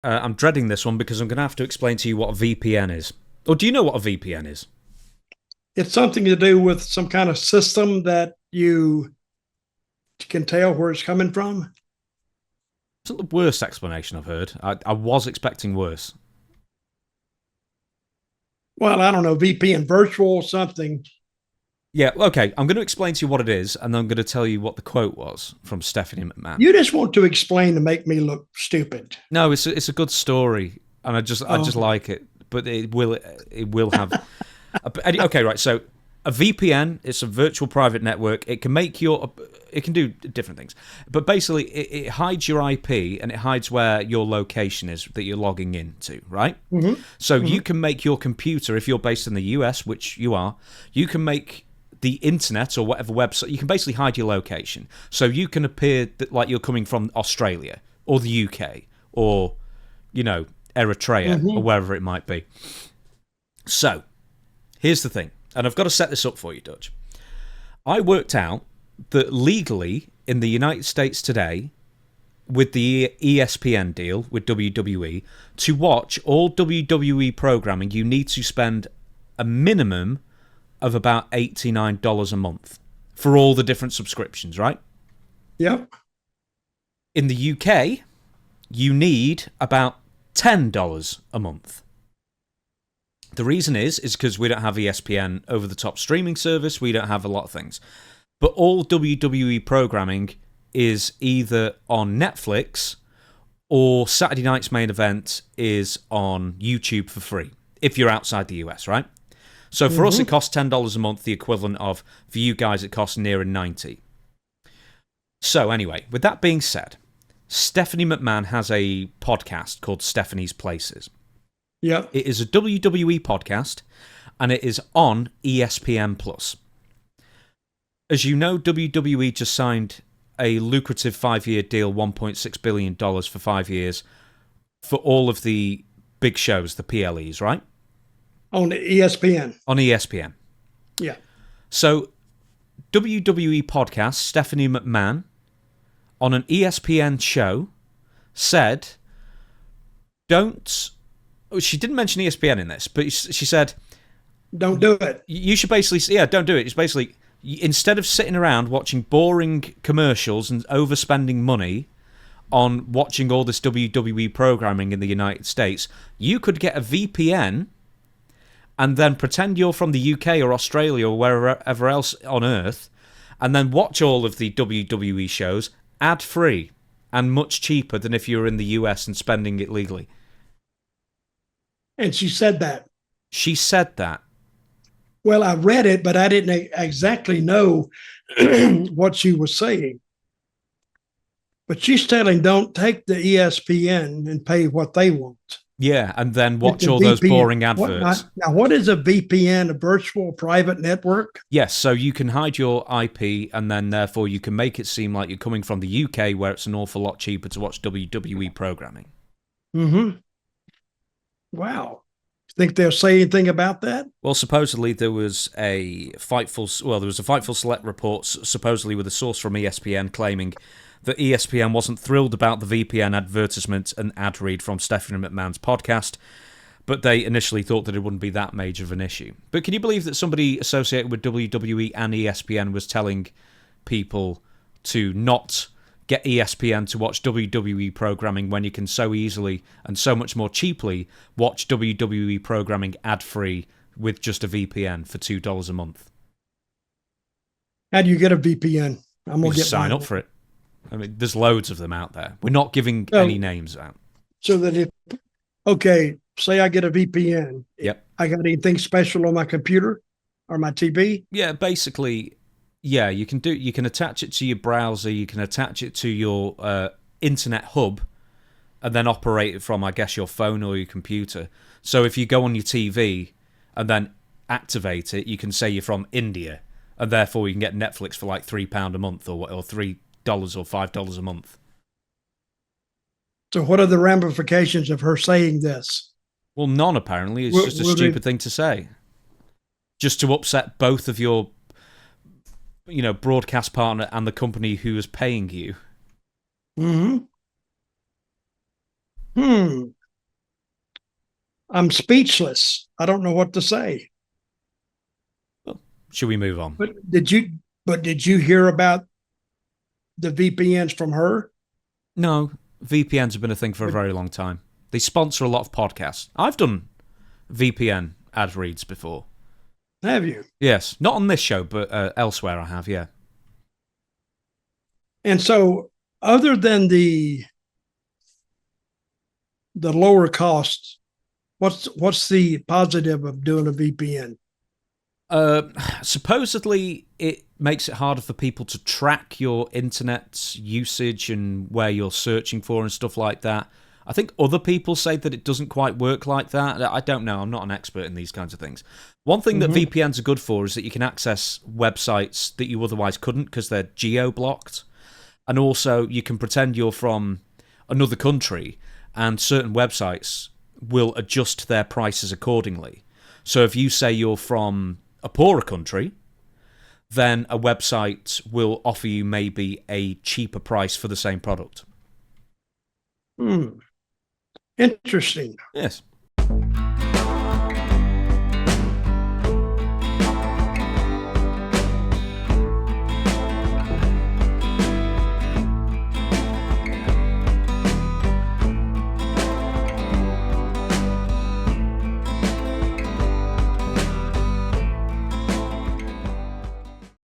I'm dreading this one because I'm going to have to explain to you what a VPN is. Or do you know what a VPN is? It's something to do with some kind of system that you can tell where it's coming from. It's not the worst explanation I've heard. I was expecting worse. Well, I don't know, VPN virtual something. Yeah, okay, I'm going to explain to you what it is, and then I'm going to tell you what the quote was from Stephanie McMahon. You just want to explain to make me look stupid. No, it's a good story, and I just Okay. like it, but it will have. Okay, right. So a VPN, it's a virtual private network. It can do different things, but basically it hides your IP and it hides where your location is that you're logging into, right? Mm-hmm. So Mm-hmm. you can make your computer, if you're based in the US, which you are, you can make the internet or whatever website. You can basically hide your location, so you can appear like you're coming from Australia or the UK or Eritrea or Mm-hmm. wherever it might be. So here's the thing, and I've got to set this up for you, Dutch. I worked out that legally in the United States today, with the ESPN deal with WWE, to watch all WWE programming, you need to spend a minimum of about $89 a month for all the different subscriptions, right? Yep. In the UK, you need about $10 a month. The reason is because we don't have ESPN over the top streaming service, we don't have a lot of things. But all WWE programming is either on Netflix or Saturday night's main event is on YouTube for free if you're outside the US, right? So for us, Mm-hmm. it costs $10 a month, the equivalent of, for you guys, it costs near 90. So anyway, with that being said, Stephanie McMahon has a podcast called Stephanie's Places. Yep. It is a WWE podcast, and it is on ESPN Plus. As you know, WWE just signed a lucrative 5-year deal, $1.6 billion for 5 years, for all of the big shows, the PLEs, right? On the ESPN. On ESPN. Yeah. So, WWE podcast, Stephanie McMahon, on an ESPN show, said, don't. She didn't mention ESPN in this, but she said, Don't do it. you should basically, yeah, don't do it. It's basically, instead of sitting around watching boring commercials and overspending money on watching all this WWE programming in the United States, you could get a VPN and then pretend you're from the UK or Australia or wherever else on Earth, and then watch all of the WWE shows ad-free and much cheaper than if you were in the US and spending it legally. And she said that. She said that. Well, I read it, but I didn't exactly know what she was saying. But she's telling don't take the ESPN and pay what they want. Yeah, and then Get watch the all those VPN. boring adverts. Now, what is a VPN? A virtual private network? Yes, so you can hide your IP, and then therefore you can make it seem like you're coming from the UK, where it's an awful lot cheaper to watch WWE programming. Mm-hmm. Wow. Think they'll say anything about that? Well, supposedly there was a Fightful Select report, supposedly with a source from ESPN, claiming that ESPN wasn't thrilled about the VPN advertisement and ad read from Stephanie McMahon's podcast, but they initially thought that it wouldn't be that major of an issue. But can you believe that somebody associated with WWE and ESPN was telling people to not get ESPN to watch WWE programming when you can so easily and so much more cheaply watch WWE programming ad-free with just a VPN for $2 a month? How do you get a VPN? I'm You gonna just get sign mine. up for it. I mean, there's loads of them out there. We're not giving So, any names out. so that if okay, say I get a VPN, Yep. I got anything special on my computer or my TV? Yeah, basically, yeah, you can attach it to your browser, you can attach it to your internet hub, and then operate it from, I guess, your phone or your computer. So if you go on your TV and then activate it, you can say you're from India, and therefore you can get Netflix for like £3 a month or $3 or $5 a month. So what are the ramifications of her saying this? Well, none apparently. It's Will, just a will they, stupid thing to say, just to upset both of your, broadcast partner and the company who is paying you. mm-hmm. Hmm. I'm speechless. I don't know what to say. Well, should we move on? But did you hear about the VPNs from her? No, VPNs have been a thing for a very long time. They sponsor a lot of podcasts. I've done VPN ad reads before. Have you? Yes, not on this show, but elsewhere I have, yeah. And so, other than the lower costs, what's the positive of doing a VPN? Uh, Supposedly, it makes it harder for people to track your internet usage and where you're searching for and stuff like that. I think other people say that it doesn't quite work like that. I don't know. I'm not an expert in these kinds of things. One thing that VPNs are good for is that you can access websites that you otherwise couldn't because they're geo-blocked. And also, you can pretend you're from another country, and certain websites will adjust their prices accordingly. So if you say you're from a poorer country, then a website will offer you maybe a cheaper price for the same product. Hmm. Interesting. Yes.